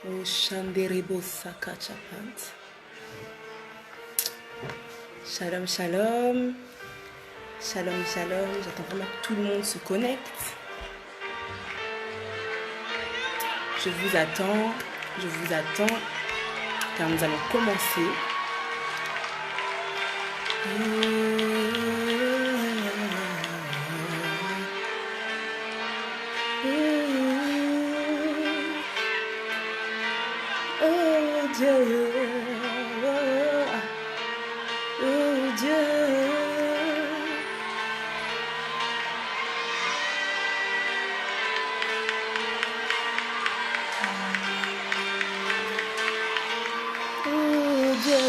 Oh, Shanderebo Sakachapant. Shalom, shalom. Shalom, shalom. J'attends vraiment que tout le monde se connecte. Je vous attends, car nous allons commencer. Oh Dieu, oh Dieu. Oh Dieu,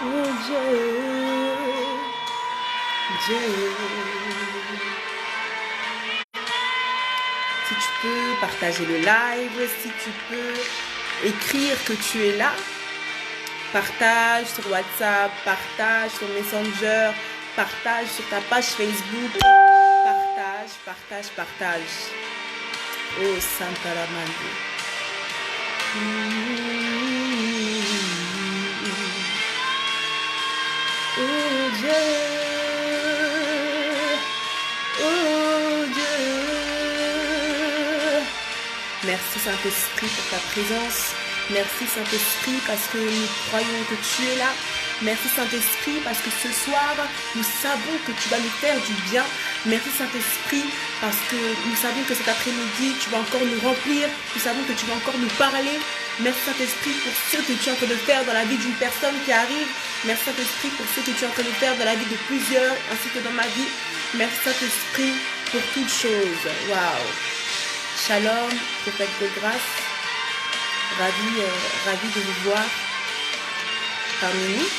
oh Dieu, Dieu. Si tu peux partager le live, si tu peux écrire que tu es là, partage sur WhatsApp, partage sur Messenger, partage sur ta page Facebook, partage. Oh Santa Ramande. Oh Dieu, oh Dieu. Merci Saint-Esprit pour ta présence. Merci Saint-Esprit parce que nous croyons que tu es là. Merci Saint-Esprit parce que ce soir, nous savons que tu vas nous faire du bien. Merci Saint-Esprit parce que nous savons que cet après-midi, tu vas encore nous remplir. Nous savons que tu vas encore nous parler. Merci Saint-Esprit pour ce que tu es en train de faire dans la vie d'une personne qui arrive. Merci Saint-Esprit pour ce que tu es en train de faire dans la vie de plusieurs, ainsi que dans ma vie. Merci Saint-Esprit pour toutes choses. Waouh! Shalom, prophète de grâce. Ravi de vous voir parmi nous.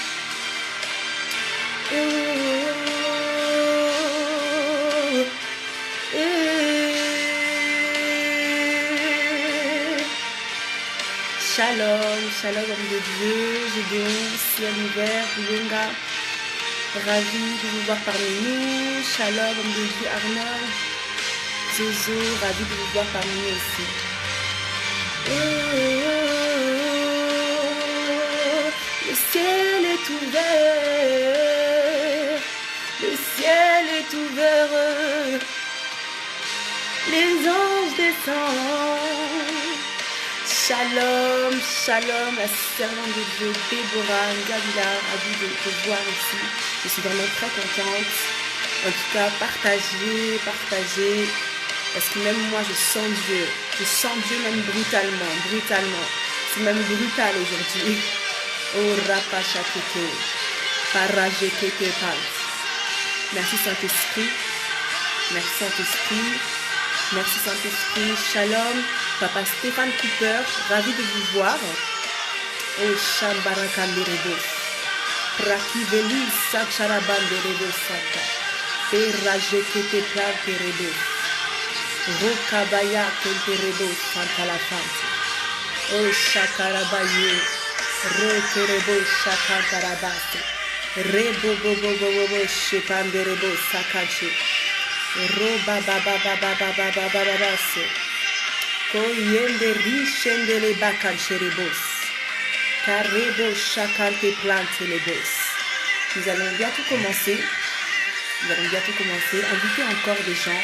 Shalom, homme de Dieu, Gédéon, ciel ouvert, Lunga. Ravi de vous voir parmi nous. Shalom, homme de Dieu, Arnold. Zozo, ravi de vous voir parmi nous aussi. Le ciel est ouvert. Le ciel est ouvert. Les anges descendent. Shalom, shalom, la servante de Dieu, Déborah, Gavila, ravie de te voir ici. Je suis vraiment très contente. En tout cas, partagez. Parce que même moi, je sens Dieu. Je sens Dieu même brutalement. C'est même brutal aujourd'hui. Oh, rapachakete, parajekete palt. Merci Saint-Esprit. Merci Saint-Esprit. Shalom. Papa Stéphane Cooper, ravi de vous voir. Oh, Shambarakanderebo. Prakiveli Sacharabanderebo Sata. Perajekete planterebo. Rokabaya Kenterebo Santa la Fante. Oh Shakarabaye. Rekerebo Shakantarabate. Rebo Shepanderebo Sakache. Roba baba. Koyende richende les bakancherebos. Karebo chakante plante les bos. Nous allons bientôt commencer. Invitez encore des gens.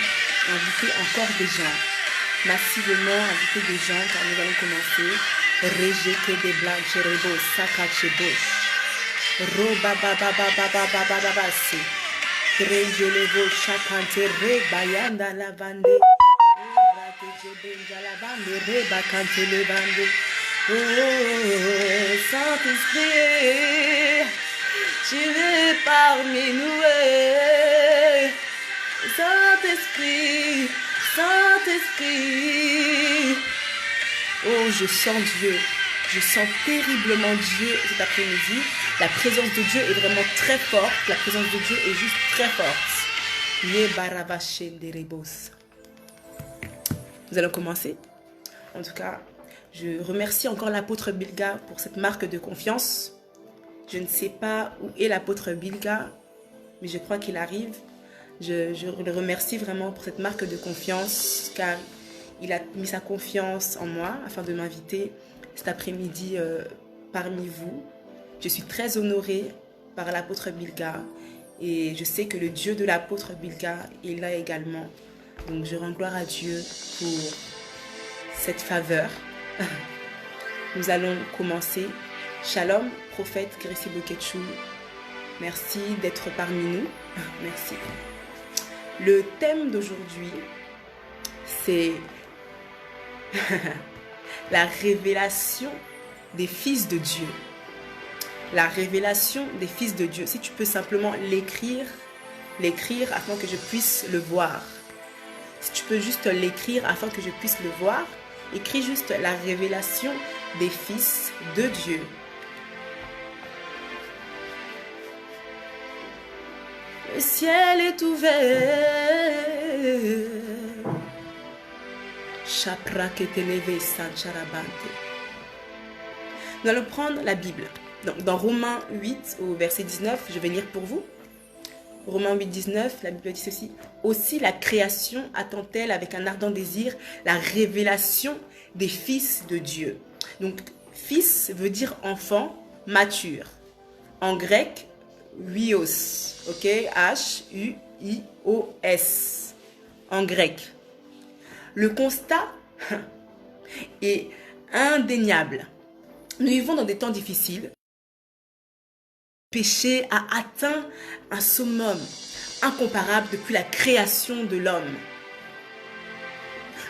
Massivement inviter des gens car nous allons commencer. Rejeter des blancherebos, sakachebos. Roba baba. Rejelebo chakante rebayanda lavande. Oh, Saint-Esprit, tu es parmi nous. Saint-Esprit. Oh, je sens Dieu. Je sens terriblement Dieu cet après-midi. La présence de Dieu est vraiment très forte. La présence de Dieu est juste très forte. Nous allons commencer. En tout cas, je remercie encore l'apôtre Bilga pour cette marque de confiance. Je ne sais pas où est l'apôtre Bilga, mais je crois qu'il arrive. Je le remercie vraiment pour cette marque de confiance, car il a mis sa confiance en moi afin de m'inviter cet après-midi parmi vous. Je suis très honorée par l'apôtre Bilga et je sais que le Dieu de l'apôtre Bilga est là également. Donc je rends gloire à Dieu pour cette faveur. Nous allons commencer. Shalom, prophète Gracie Boketchou. Merci d'être parmi nous. Merci. Le thème d'aujourd'hui, c'est la révélation des fils de Dieu. La révélation des fils de Dieu. Si tu peux simplement l'écrire afin que je puisse le voir. Si tu peux juste l'écrire afin que je puisse le voir, écris juste la révélation des fils de Dieu. Le ciel est ouvert. Nous allons prendre la Bible. Donc, dans Romains 8 au verset 19, je vais lire pour vous. Romains 8, 19, la Bible dit ceci. Aussi la création attend-elle avec un ardent désir la révélation des fils de Dieu. Donc, fils veut dire enfant, mature. En grec, huios. Ok, H-U-I-O-S. En grec. Le constat est indéniable. Nous vivons dans des temps difficiles. Le péché a atteint un summum incomparable depuis la création de l'homme.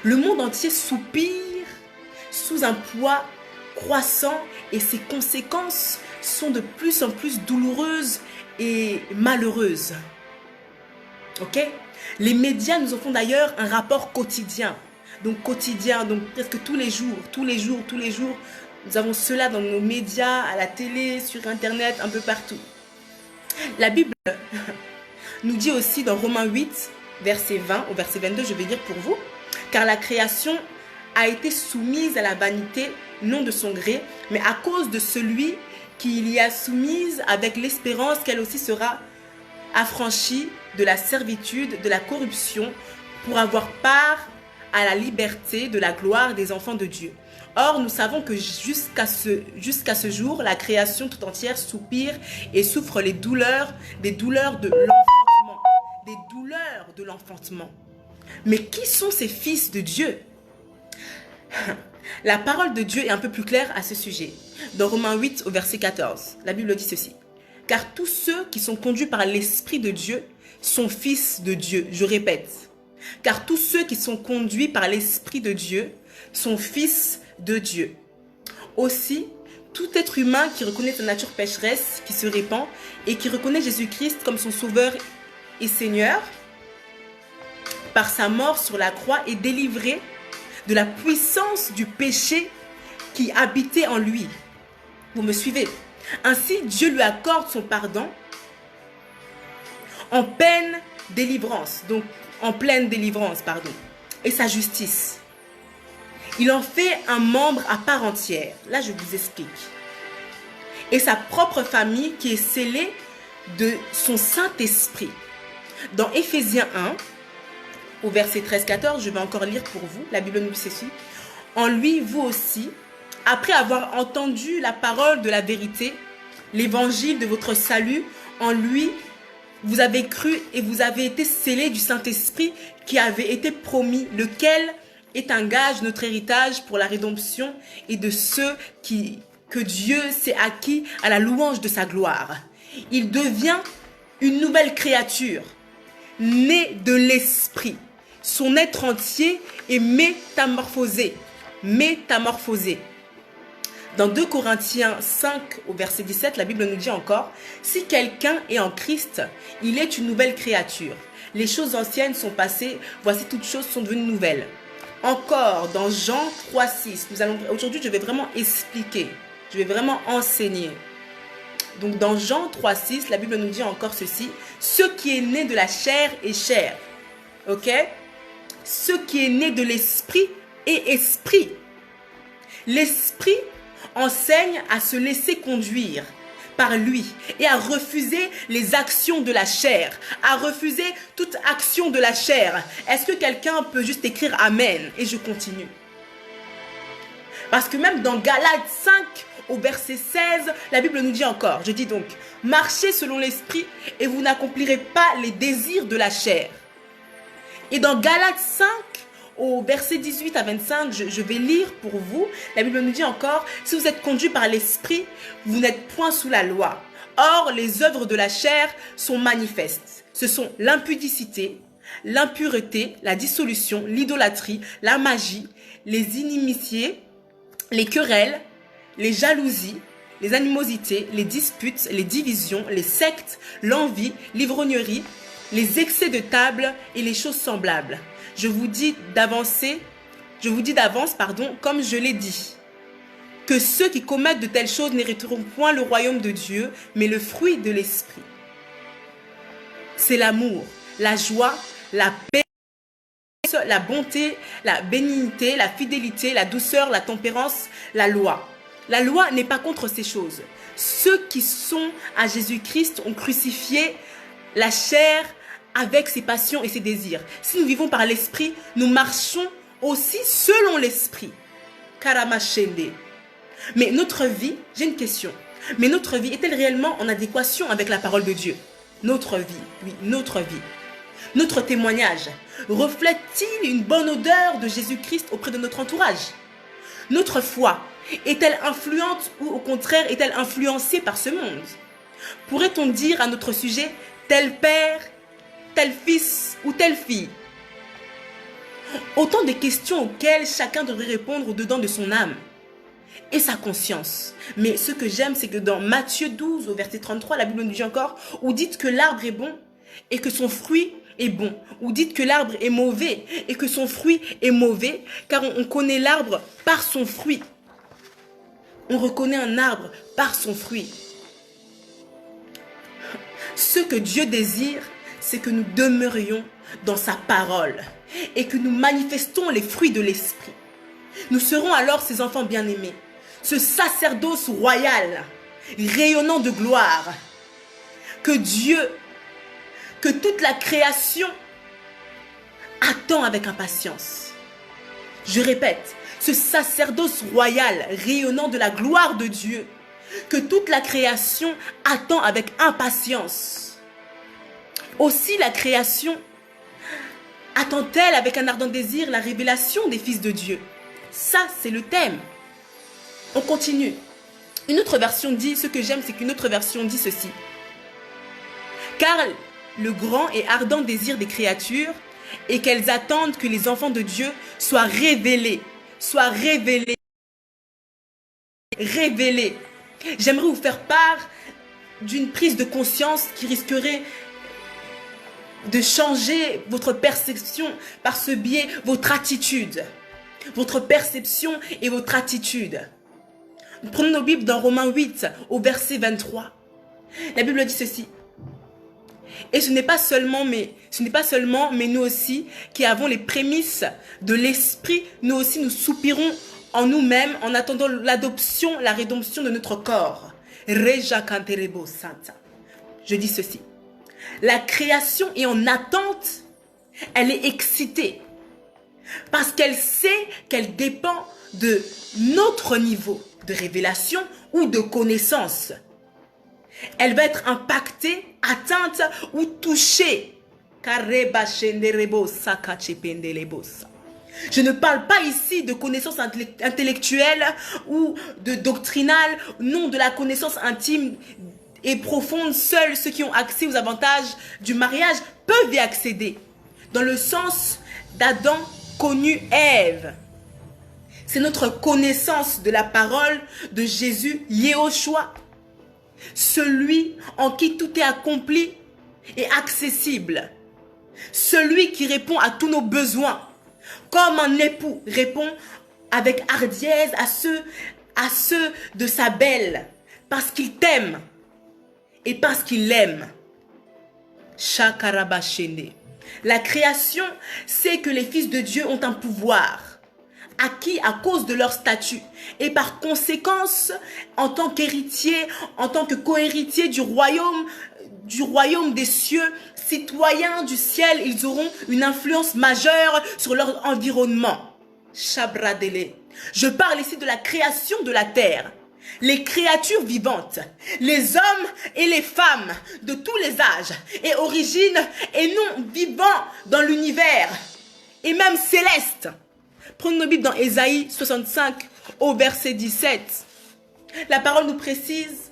Le monde entier soupire sous un poids croissant et ses conséquences sont de plus en plus douloureuses et malheureuses. Ok? Les médias nous en font d'ailleurs un rapport quotidien. Donc presque tous les jours, nous avons cela dans nos médias, à la télé, sur Internet, un peu partout. La Bible nous dit aussi dans Romains 8, verset 20 au verset 22, je vais lire pour vous. Car la création a été soumise à la vanité, non de son gré, mais à cause de celui qui l'y a soumise avec l'espérance qu'elle aussi sera affranchie de la servitude, de la corruption, pour avoir part à la liberté de la gloire des enfants de Dieu. Or, nous savons que jusqu'à ce jour, la création tout entière soupire et souffre des douleurs de l'enfantement. Des douleurs de l'enfantement. Mais qui sont ces fils de Dieu? La parole de Dieu est un peu plus claire à ce sujet. Dans Romains 8 au verset 14, la Bible dit ceci. Car tous ceux qui sont conduits par l'Esprit de Dieu sont fils de Dieu. Je répète. Car tous ceux qui sont conduits par l'Esprit de Dieu sont fils de Dieu. Aussi, tout être humain qui reconnaît sa nature pécheresse, qui se répand et qui reconnaît Jésus-Christ comme son Sauveur et Seigneur, par sa mort sur la croix est délivré de la puissance du péché qui habitait en lui. Vous me suivez? Ainsi, Dieu lui accorde son pardon en pleine délivrance, et sa justice. Il en fait un membre à part entière. Là, je vous explique. Et sa propre famille qui est scellée de son Saint-Esprit. Dans Éphésiens 1, au verset 13-14, je vais encore lire pour vous. La Bible nous dit ceci. En lui, vous aussi, après avoir entendu la parole de la vérité, l'évangile de votre salut, en lui, vous avez cru et vous avez été scellés du Saint-Esprit qui avait été promis, lequel est un gage de notre héritage pour la rédemption et de ceux que Dieu s'est acquis à la louange de sa gloire. Il devient une nouvelle créature, née de l'Esprit. Son être entier est métamorphosé. Dans 2 Corinthiens 5 au verset 17, la Bible nous dit encore « Si quelqu'un est en Christ, il est une nouvelle créature. Les choses anciennes sont passées, voici toutes choses sont devenues nouvelles. » Encore dans Jean 3,6, aujourd'hui je vais vraiment expliquer, je vais vraiment enseigner. Donc dans Jean 3,6, la Bible nous dit encore ceci, ce qui est né de la chair est chair. Ok? Ce qui est né de l'esprit est esprit. L'esprit enseigne à se laisser conduire par lui et à refuser les actions de la chair, à refuser toute action de la chair. Est-ce que quelqu'un peut juste écrire Amen? Et je continue. Parce que même dans Galates 5, au verset 16, la Bible nous dit encore, je dis donc, marchez selon l'esprit et vous n'accomplirez pas les désirs de la chair. Et dans Galates 5, au verset 18 à 25, je vais lire pour vous, la Bible nous dit encore, si vous êtes conduits par l'esprit, vous n'êtes point sous la loi. Or, les œuvres de la chair sont manifestes. Ce sont l'impudicité, l'impureté, la dissolution, l'idolâtrie, la magie, les inimitiés, les querelles, les jalousies, les animosités, les disputes, les divisions, les sectes, l'envie, l'ivrognerie, les excès de table et les choses semblables. Je vous dis d'avance, comme je l'ai dit, que ceux qui commettent de telles choses n'hériteront point le royaume de Dieu, mais le fruit de l'esprit. C'est l'amour, la joie, la paix, la bonté, la bénignité, la fidélité, la douceur, la tempérance, la loi. La loi n'est pas contre ces choses. Ceux qui sont à Jésus-Christ ont crucifié la chair avec ses passions et ses désirs. Si nous vivons par l'esprit, nous marchons aussi selon l'esprit. Karamashende. Mais notre vie, j'ai une question. Mais notre vie est-elle réellement en adéquation avec la parole de Dieu? Notre vie, oui, notre vie. Notre témoignage reflète-t-il une bonne odeur de Jésus-Christ auprès de notre entourage? Notre foi est-elle influente ou au contraire est-elle influencée par ce monde? Pourrait-on dire à notre sujet tel père, tel fils ou telle fille? Autant de questions auxquelles chacun devrait répondre au-dedans de son âme et sa conscience. Mais ce que j'aime, c'est que dans Matthieu 12, au verset 33, la Bible nous dit encore, où dites que l'arbre est bon et que son fruit est bon. Ou dites que l'arbre est mauvais et que son fruit est mauvais, car on connaît l'arbre par son fruit. On reconnaît un arbre par son fruit. Ce que Dieu désire, c'est que nous demeurions dans sa parole et que nous manifestons les fruits de l'esprit. Nous serons alors ses enfants bien-aimés, ce sacerdoce royal, rayonnant de gloire, que Dieu, que toute la création attend avec impatience. Je répète, ce sacerdoce royal, rayonnant de la gloire de Dieu, que toute la création attend avec impatience. Aussi la création attend-elle avec un ardent désir la révélation des fils de Dieu. Ça, c'est le thème. On continue. Une autre version dit, ce que j'aime, c'est qu'une autre version dit ceci. Car le grand et ardent désir des créatures est qu'elles attendent que les enfants de Dieu soient révélés. Soient révélés. Révélés. J'aimerais vous faire part d'une prise de conscience qui risquerait de changer votre perception par ce biais, votre attitude. Votre perception et votre attitude. Nous prenons nos Bibles dans Romains 8, au verset 23. La Bible dit ceci. Et ce n'est pas seulement, mais nous aussi qui avons les prémices de l'esprit, nous aussi nous soupirons en nous-mêmes en attendant l'adoption, la rédemption de notre corps. Reja Canterebo Santa. Je dis ceci. La création est en attente, elle est excitée. Parce qu'elle sait qu'elle dépend de notre niveau de révélation ou de connaissance. Elle va être impactée, atteinte ou touchée. Je ne parle pas ici de connaissances intellectuelles ou de doctrinales, non, de la connaissance intime et profonde. Seuls ceux qui ont accès aux avantages du mariage peuvent y accéder. Dans le sens d'Adam connu Ève. C'est notre connaissance de la parole de Jésus, Yehoshua. Celui en qui tout est accompli et accessible. Celui qui répond à tous nos besoins. Comme un époux répond avec hardiesse à ceux de sa belle. Parce qu'il t'aime. Et parce qu'il l'aime. Shakarabashene. La création sait que les fils de Dieu ont un pouvoir, acquis à cause de leur statut. Et par conséquence, en tant qu'héritier, en tant que co-héritier du royaume des cieux, citoyens du ciel, ils auront une influence majeure sur leur environnement. Chabradele. Je parle ici de la création de la terre. Les créatures vivantes, les hommes et les femmes de tous les âges et origines et non vivants dans l'univers et même célestes. Prenons nos Bibles dans Ésaïe 65 au verset 17. La parole nous précise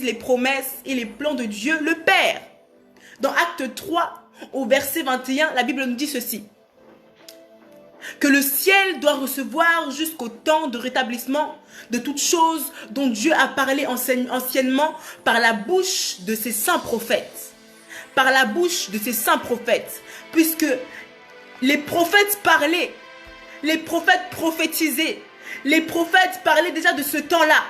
les promesses et les plans de Dieu le Père. Dans Acte 3 au verset 21, la Bible nous dit ceci. Que le ciel doit recevoir jusqu'au temps de rétablissement de toutes choses dont Dieu a parlé anciennement par la bouche de ses saints prophètes. Par la bouche de ses saints prophètes. Puisque les prophètes parlaient, les prophètes prophétisaient, les prophètes parlaient déjà de ce temps-là.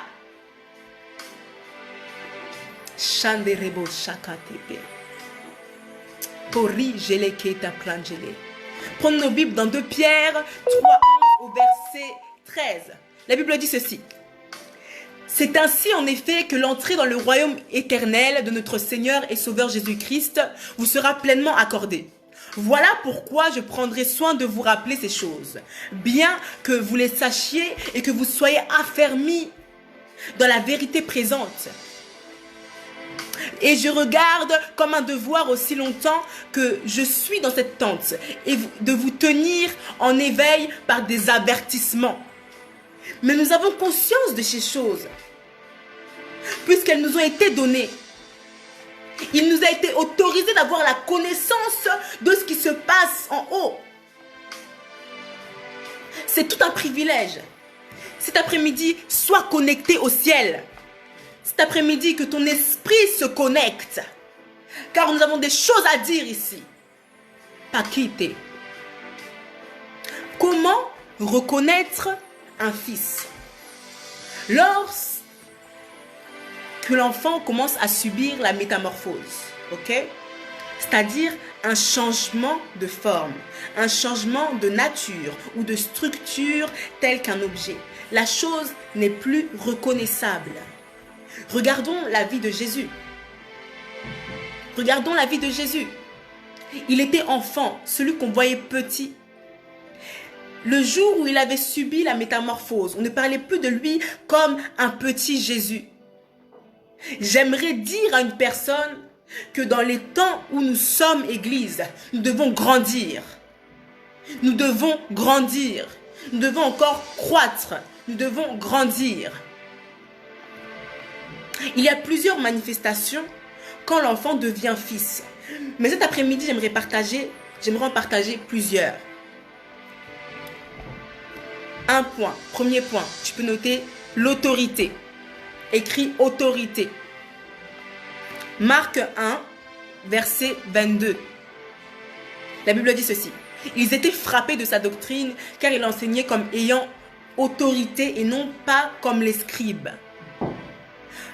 Shanderebo shakatepe. Pori jeleketa prangele. Prenons nos Bibles dans 2 Pierre 3, 11 au verset 13. La Bible dit ceci. C'est ainsi en effet que l'entrée dans le royaume éternel de notre Seigneur et Sauveur Jésus-Christ vous sera pleinement accordée. Voilà pourquoi je prendrai soin de vous rappeler ces choses, bien que vous les sachiez et que vous soyez affermis dans la vérité présente. Et je regarde comme un devoir aussi longtemps que je suis dans cette tente et de vous tenir en éveil par des avertissements. Mais nous avons conscience de ces choses, puisqu'elles nous ont été données. Il nous a été autorisé d'avoir la connaissance de ce qui se passe en haut. C'est tout un privilège. Cet après-midi, sois connecté au ciel. Cet après-midi, que ton esprit se connecte. Car nous avons des choses à dire ici. Pas quitter. Comment reconnaître un fils? Lorsque l'enfant commence à subir la métamorphose, ok? C'est-à-dire un changement de forme, un changement de nature ou de structure tel qu'un objet. La chose n'est plus reconnaissable. Regardons la vie de Jésus. Regardons la vie de Jésus. Il était enfant, celui qu'on voyait petit. Le jour où il avait subi la métamorphose, on ne parlait plus de lui comme un petit Jésus. J'aimerais dire à une personne que dans les temps où nous sommes Église, nous devons grandir. Nous devons grandir. Nous devons encore croître. Nous devons grandir. Il y a plusieurs manifestations quand l'enfant devient fils. Mais cet après-midi, j'aimerais en partager plusieurs. Un point, premier point, tu peux noter l'autorité. Écrit autorité. Marc 1, verset 22. La Bible dit ceci. Ils étaient frappés de sa doctrine car il enseignait comme ayant autorité et non pas comme les scribes.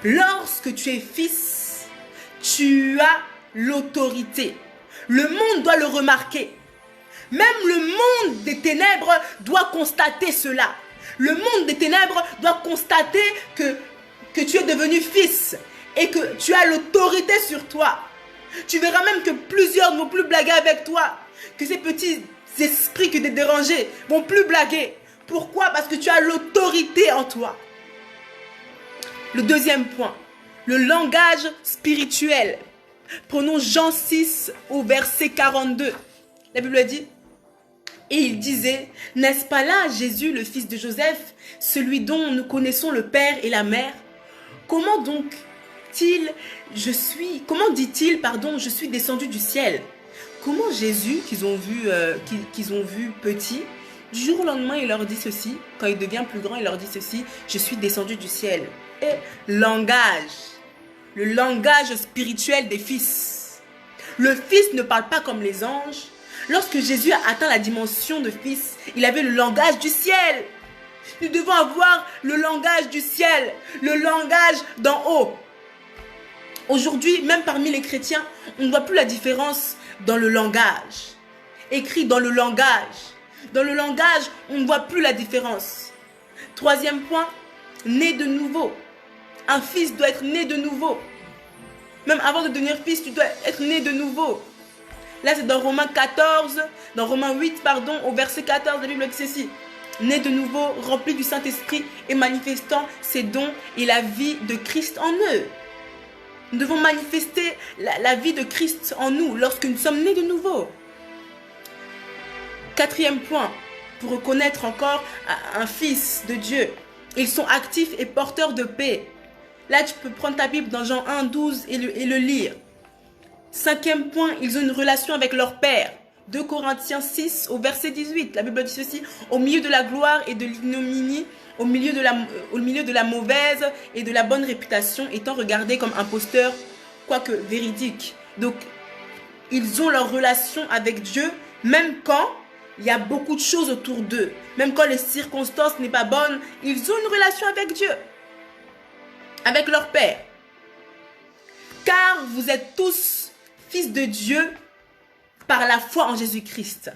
Lorsque tu es fils, tu as l'autorité. Le monde doit le remarquer. Même le monde des ténèbres doit constater cela. Le monde des ténèbres doit constater que tu es devenu fils et que tu as l'autorité sur toi. Tu verras même que plusieurs ne vont plus blaguer avec toi. Que ces petits esprits qui te dérangeaient vont plus blaguer. Pourquoi? Parce que tu as l'autorité en toi. Le deuxième point, le langage spirituel. Prenons Jean 6 au verset 42. La Bible dit, et il disait, n'est-ce pas là Jésus, le fils de Joseph, celui dont nous connaissons le père et la mère? Comment dit-il, je suis descendu du ciel? Comment Jésus, qu'ils ont vu petit, du jour au lendemain, il leur dit ceci, quand il devient plus grand, il leur dit ceci, je suis descendu du ciel. Et le langage spirituel des fils. Le fils ne parle pas comme les anges. Lorsque Jésus a atteint la dimension de fils, il avait le langage du ciel. Nous devons avoir le langage du ciel, le langage d'en haut. Aujourd'hui, même parmi les chrétiens, on ne voit plus la différence dans le langage. Écrit dans le langage. Dans le langage, on ne voit plus la différence. Troisième point, né de nouveau. Un fils doit être né de nouveau. Même avant de devenir fils, tu dois être né de nouveau. Là, c'est dans Romains 14, dans Romains 8, pardon, au verset 14, la Bible dit ceci. Né de nouveau, rempli du Saint-Esprit et manifestant ses dons et la vie de Christ en eux. Nous devons manifester la vie de Christ en nous lorsque nous sommes nés de nouveau. Quatrième point, pour reconnaître encore un fils de Dieu. Ils sont actifs et porteurs de paix. Là, tu peux prendre ta Bible dans Jean 1, 12 et le lire. Cinquième point, ils ont une relation avec leur Père. 2 Corinthiens 6 au verset 18. La Bible dit ceci. Au milieu de la gloire et de l'ignominie, au milieu de la mauvaise et de la bonne réputation, étant regardés comme imposteurs, quoique véridiques. Donc, ils ont leur relation avec Dieu, même quand il y a beaucoup de choses autour d'eux. Même quand les circonstances n'est pas bonnes, ils ont une relation avec Dieu. Avec leur Père. Car vous êtes tous fils de Dieu par la foi en Jésus-Christ.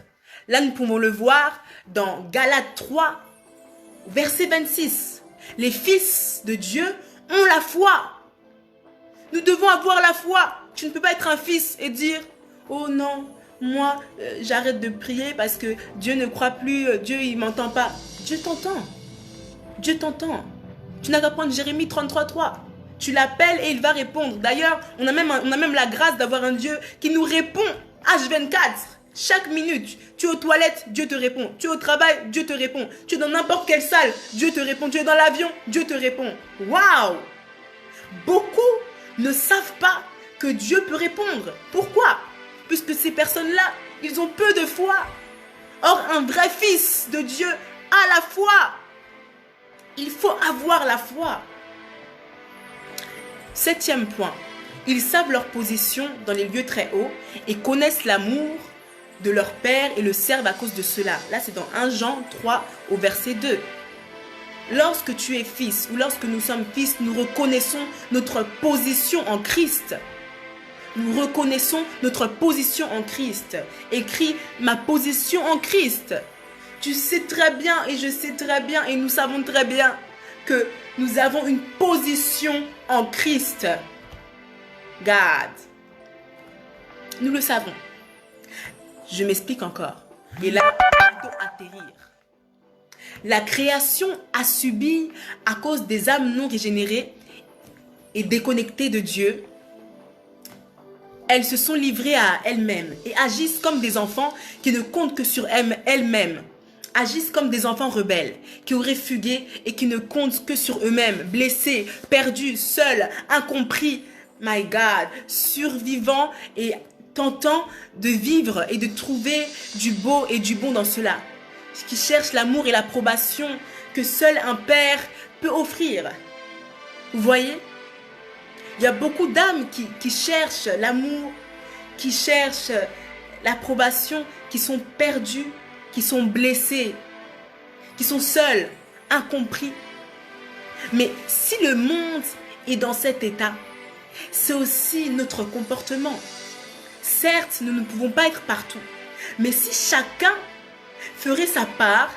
Là, nous pouvons le voir dans Galates 3, verset 26. Les fils de Dieu ont la foi. Nous devons avoir la foi. Tu ne peux pas être un fils et dire « Oh non, moi, j'arrête de prier parce que Dieu ne croit plus, Dieu, il ne m'entend pas. » Dieu t'entend. Dieu t'entend. Tu n'as qu'à prendre Jérémie 33:3. Tu l'appelles et il va répondre. D'ailleurs, on a même la grâce d'avoir un Dieu qui nous répond H24. Chaque minute, tu es aux toilettes, Dieu te répond. Tu es au travail, Dieu te répond. Tu es dans n'importe quelle salle, Dieu te répond. Tu es dans l'avion, Dieu te répond. Waouh! Beaucoup ne savent pas que Dieu peut répondre. Pourquoi? Puisque ces personnes-là, ils ont peu de foi. Or, un vrai fils de Dieu a la foi. Il faut avoir la foi. Septième point. Ils savent leur position dans les lieux très hauts et connaissent l'amour de leur Père et le servent à cause de cela. Là, c'est dans 1 Jean 3 au verset 2. Lorsque tu es fils ou lorsque nous sommes fils, nous reconnaissons notre position en Christ. Nous reconnaissons notre position en Christ. Écris ma position en Christ. Tu sais très bien et je sais très bien et nous savons très bien que nous avons une position en Christ. God. Nous le savons. Je m'explique encore. Et là, on doit atterrir. La création a subi, à cause des âmes non régénérées et déconnectées de Dieu, elles se sont livrées à elles-mêmes et agissent comme des enfants qui ne comptent que sur elles-mêmes. Agissent comme des enfants rebelles qui auraient fugué et qui ne comptent que sur eux-mêmes, blessés, perdus, seuls, incompris. My God, survivants et tentant de vivre et de trouver du beau et du bon dans cela. Qui cherchent l'amour et l'approbation que seul un père peut offrir. Vous voyez? Il y a beaucoup d'âmes qui cherchent l'amour, qui cherchent l'approbation, qui sont perdues, qui sont blessées, qui sont seuls, incompris. Mais si le monde est dans cet état, c'est aussi notre comportement. Certes, nous ne pouvons pas être partout, mais si chacun ferait sa part,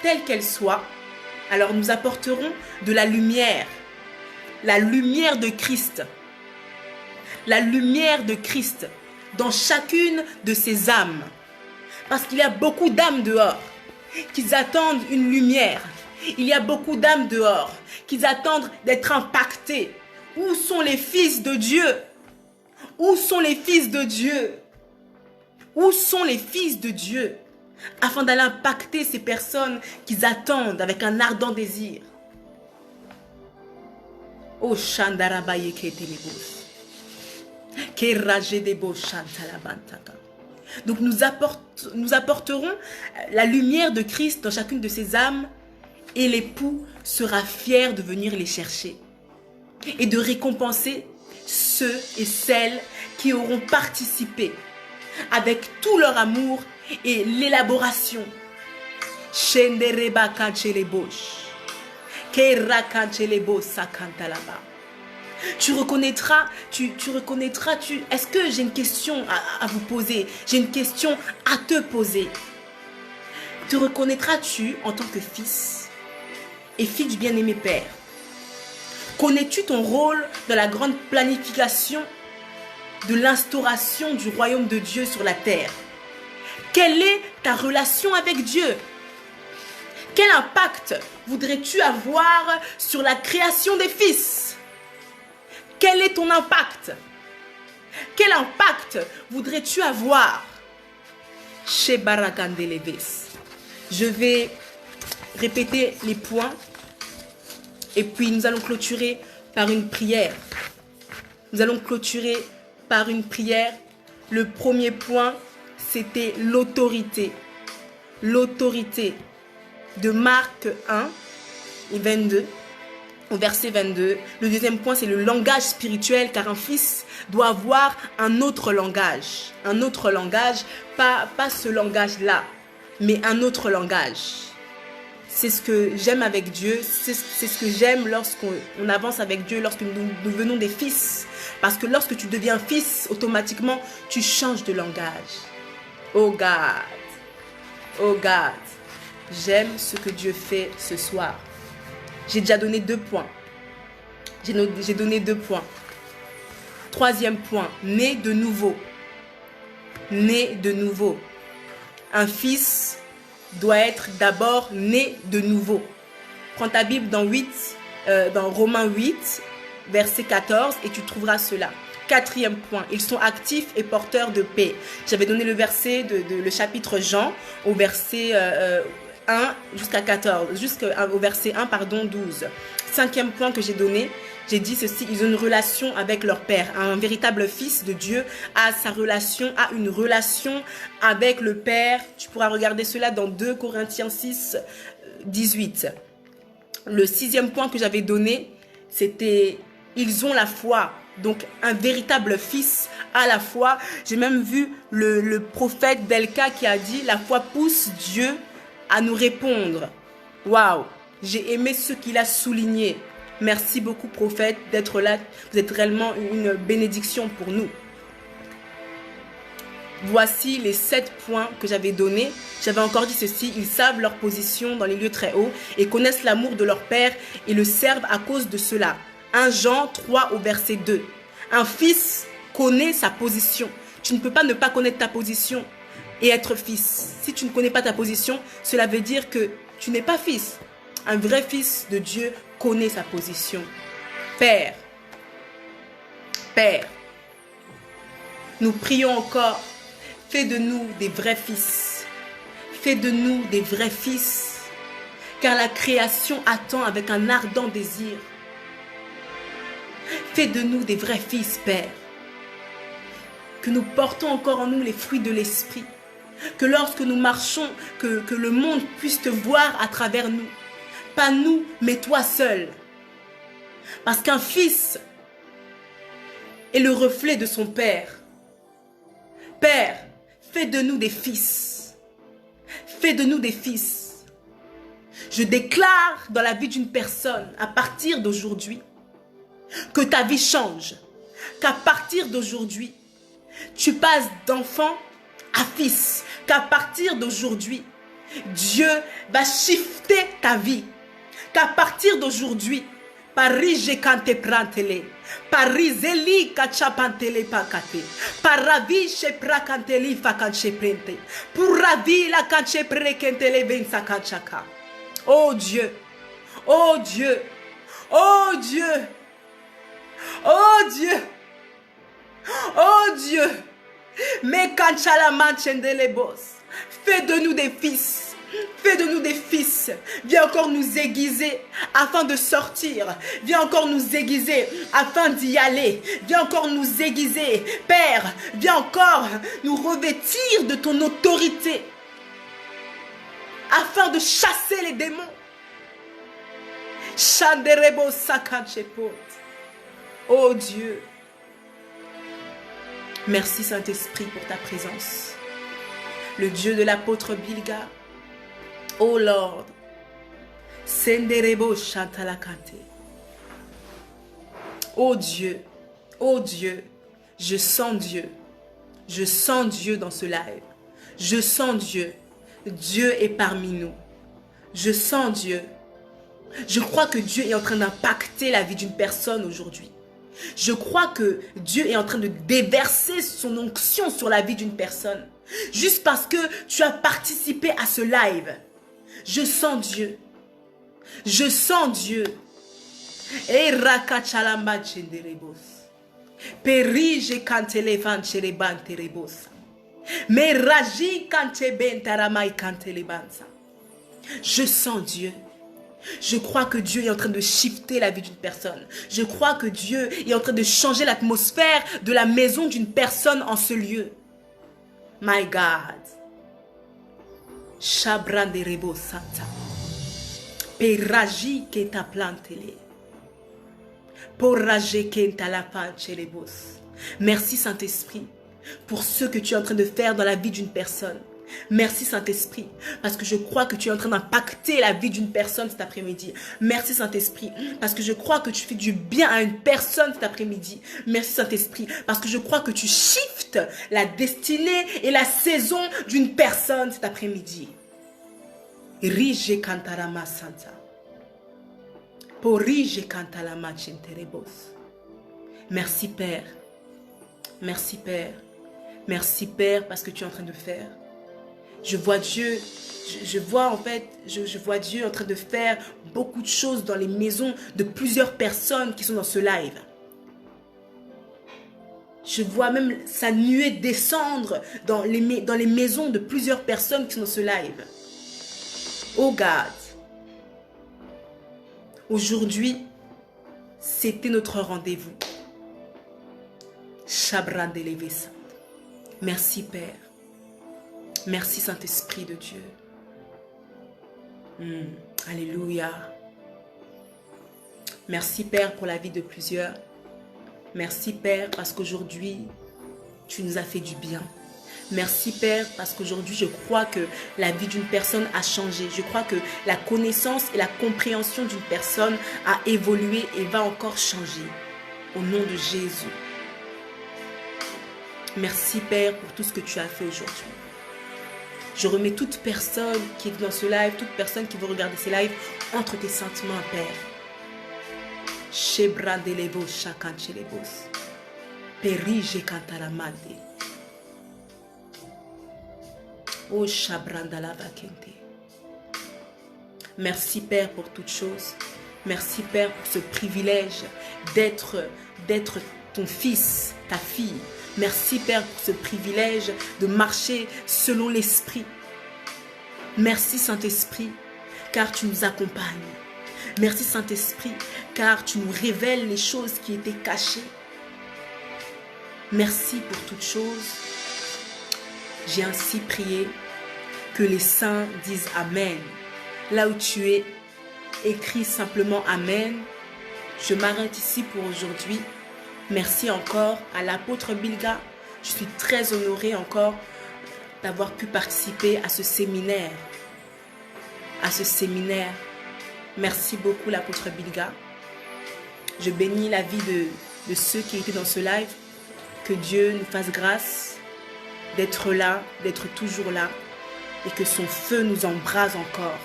telle qu'elle soit, alors nous apporterons de la lumière de Christ. La lumière de Christ dans chacune de ces âmes. Parce qu'il y a beaucoup d'âmes dehors qui attendent une lumière. Il y a beaucoup d'âmes dehors qui attendent d'être impactées. Où sont les fils de Dieu? Où sont les fils de Dieu? Où sont les fils de Dieu? Afin d'aller impacter ces personnes qui attendent avec un ardent désir. Oh Shandarabaye Ketelebos. Kerajedebo Shantalabantaka. Donc nous apporterons la lumière de Christ dans chacune de ces âmes et l'époux sera fier de venir les chercher et de récompenser ceux et celles qui auront participé avec tout leur amour et l'élaboration. Shendereba Kanchelebosh. Kera Kanchelebo Sakantalaba. Tu reconnaîtras, est-ce que j'ai une question à vous poser? J'ai une question à te poser. Te reconnaîtras-tu en tant que fils et fille du bien-aimé Père? Connais-tu ton rôle dans la grande planification de l'instauration du royaume de Dieu sur la terre? Quelle est ta relation avec Dieu? Quel impact voudrais-tu avoir sur la création des fils? Quel est ton impact? Quel impact voudrais-tu avoir? Chez Baragandeleves. Je vais répéter les points et puis nous allons clôturer par une prière. Nous allons clôturer par une prière. Le premier point, c'était l'autorité. L'autorité de Marc 1 et 22, au verset 22. Le deuxième point, c'est le langage spirituel, car un fils doit avoir un autre langage. Un autre langage, pas ce langage-là, mais un autre langage. C'est ce que j'aime avec Dieu, c'est ce que j'aime lorsqu'on avance avec Dieu, lorsque nous venons des fils. Parce que lorsque tu deviens fils, automatiquement, tu changes de langage. Oh God, oh God, j'aime ce que Dieu fait ce soir. J'ai déjà donné 2 points. J'ai donné 2 points. Troisième point, né de nouveau. Né de nouveau. Un fils doit être d'abord né de nouveau. Prends ta Bible dans Romains 8, verset 14, et tu trouveras cela. Quatrième point, ils sont actifs et porteurs de paix. J'avais donné le verset le chapitre Jean au verset 1 jusqu'à 14, jusqu'au verset 1, 12. Cinquième point que j'ai donné, j'ai dit ceci, ils ont une relation avec leur père. Un véritable fils de Dieu a une relation avec le père. Tu pourras regarder cela dans 2 Corinthiens 6, 18. Le 6e point que j'avais donné, c'était ils ont la foi. Donc un véritable fils a la foi. J'ai même vu le prophète Belka qui a dit la foi pousse Dieu à nous répondre. Waouh, j'ai aimé ce qu'il a souligné. Merci beaucoup, prophète, d'être là. Vous êtes réellement une bénédiction pour nous. Voici les 7 points que j'avais donnés. J'avais encore dit ceci. Ils savent leur position dans les lieux très hauts et connaissent l'amour de leur père et le servent à cause de cela. 1 Jean 3 au verset 2. Un fils connaît sa position. Tu ne peux pas ne pas connaître ta position et être fils. Si tu ne connais pas ta position, cela veut dire que tu n'es pas fils. Un vrai fils de Dieu connaît sa position. Père, Père, nous prions encore, fais de nous des vrais fils. Fais de nous des vrais fils, car la création attend avec un ardent désir. Fais de nous des vrais fils, Père. Que nous portons encore en nous les fruits de l'esprit. Que lorsque nous marchons, que le monde puisse te voir à travers nous. Pas nous, mais toi seul. Parce qu'un fils est le reflet de son père. Père, fais de nous des fils. Fais de nous des fils. Je déclare dans la vie d'une personne, à partir d'aujourd'hui, que ta vie change. Qu'à partir d'aujourd'hui, tu passes d'enfant à fils. Qu'à partir d'aujourd'hui, Dieu va shifter ta vie. Qu'à partir d'aujourd'hui, Paris jekante prantele, Paris zeli kachapantele pakate, Paravi she prakanteli fakanche prente, pour ravi la kanche prekentele vensa kanchaka. Oh Dieu, oh Dieu, oh Dieu, oh Dieu, oh Dieu, mais kanchala manchendele boss, fais de nous des fils. Fais de nous des fils. Viens encore nous aiguiser afin de sortir. Viens encore nous aiguiser afin d'y aller. Viens encore nous aiguiser. Père, viens encore nous revêtir de ton autorité afin de chasser les démons. Chanderebo sakanchepot. Oh Dieu. Merci Saint-Esprit pour ta présence. Le Dieu de l'apôtre Bilga. Oh Lord, Senderebo Chantalakante. Oh Dieu, je sens Dieu dans ce live. Je sens Dieu, Dieu est parmi nous. Je sens Dieu. Je crois que Dieu est en train d'impacter la vie d'une personne aujourd'hui. Je crois que Dieu est en train de déverser son onction sur la vie d'une personne. Juste parce que tu as participé à ce live. Je sens Dieu. Je sens Dieu. Et rakachalamba chenderebos. Perige kantelevan chereban terebos. Mais raji kanteben taramai kantelebansa. Je sens Dieu. Je crois que Dieu est en train de shifter la vie d'une personne. Je crois que Dieu est en train de changer l'atmosphère de la maison d'une personne en ce lieu. My God. Shabranderebo Santa. Peraji keta plantele. Porraje kenta la pancherebos. Merci Saint-Esprit pour ce que tu es en train de faire dans la vie d'une personne. Merci Saint-Esprit, parce que je crois que tu es en train d'impacter la vie d'une personne cet après-midi. Merci Saint-Esprit, parce que je crois que tu fais du bien à une personne cet après-midi. Merci Saint-Esprit, parce que je crois que tu shiftes la destinée et la saison d'une personne cet après-midi. Rige kantarama santa. Porige kantalama chenterebos. Merci Père. Merci Père. Merci Père, parce que tu es en train de faire. Je vois Dieu, je vois Dieu en train de faire beaucoup de choses dans les maisons de plusieurs personnes qui sont dans ce live. Je vois même sa nuée descendre dans les maisons de plusieurs personnes qui sont dans ce live. Oh God, aujourd'hui, c'était notre rendez-vous. Chabrandelevesa. Merci Père. Merci Saint-Esprit de Dieu. Alléluia. Merci Père pour la vie de plusieurs. Merci Père parce qu'aujourd'hui, tu nous as fait du bien. Merci Père parce qu'aujourd'hui, je crois que la vie d'une personne a changé. Je crois que la connaissance et la compréhension d'une personne a évolué et va encore changer. Au nom de Jésus. Merci Père pour tout ce que tu as fait aujourd'hui. Je remets toute personne qui est dans ce live, toute personne qui veut regarder ces lives, entre tes saintes mains, Père. Shebrandelebo shakanchelebos. Perige kantaramade. Oh shabrandalabakente. Merci Père pour toutes choses. Merci Père pour ce privilège d'être ton fils, ta fille. Merci Père pour ce privilège de marcher selon l'Esprit. Merci Saint-Esprit, car tu nous accompagnes. Merci Saint-Esprit, car tu nous révèles les choses qui étaient cachées. Merci pour toutes choses. J'ai ainsi prié, que les saints disent Amen. Là où tu es, écris simplement Amen. Je m'arrête ici pour aujourd'hui. Merci encore à l'apôtre Bilga. Je suis très honorée encore d'avoir pu participer à ce séminaire. Merci beaucoup l'apôtre Bilga. Je bénis la vie de ceux qui étaient dans ce live. Que Dieu nous fasse grâce d'être là, d'être toujours là. Et que son feu nous embrase encore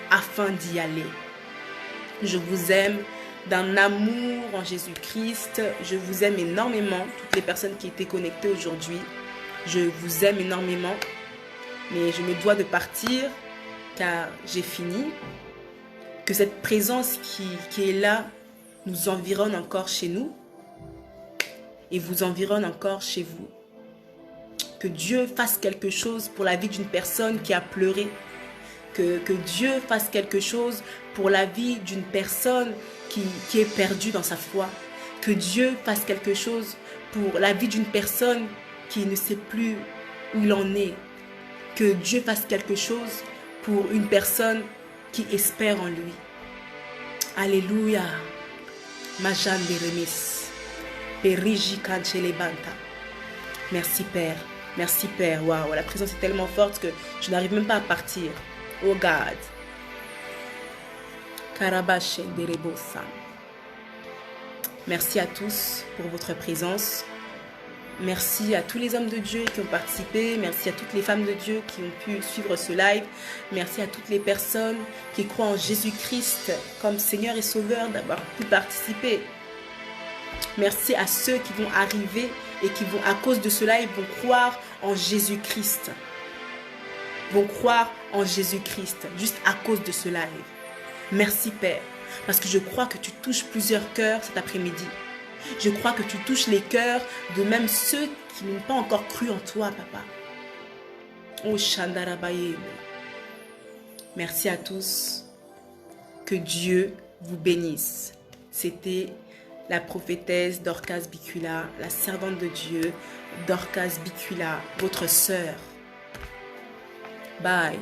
afin d'y aller. Je vous aime. D'un amour en Jésus-Christ. Je vous aime énormément, toutes les personnes qui étaient connectées aujourd'hui. Je vous aime énormément. Mais je me dois de partir car j'ai fini. Que cette présence qui est là nous environne encore chez nous et vous environne encore chez vous. Que Dieu fasse quelque chose pour la vie d'une personne qui a pleuré. Que Dieu fasse quelque chose pour la vie d'une personne qui est perdue dans sa foi. Que Dieu fasse quelque chose pour la vie d'une personne qui ne sait plus où il en est. Que Dieu fasse quelque chose pour une personne qui espère en lui. Alléluia. Majan de remis. Perigi kanchelebanta. Merci Père. Merci Père. Waouh, la présence est tellement forte que je n'arrive même pas à partir. Oh God. Merci à tous pour votre présence. Merci à tous les hommes de Dieu qui ont participé. Merci à toutes les femmes de Dieu qui ont pu suivre ce live. Merci à toutes les personnes qui croient en Jésus-Christ comme Seigneur et Sauveur d'avoir pu participer. Merci à ceux qui vont arriver et qui vont, à cause de ce live, vont croire en Jésus-Christ. Vont croire en Jésus-Christ juste à cause de ce live. Merci Père, parce que je crois que tu touches plusieurs cœurs cet après-midi. Je crois que tu touches les cœurs de même ceux qui n'ont pas encore cru en toi, Papa. Oh Shandarabaye. Merci à tous. Que Dieu vous bénisse. C'était la prophétesse Dorcas Bicula, la servante de Dieu, Dorcas Bicula, votre sœur. Bye.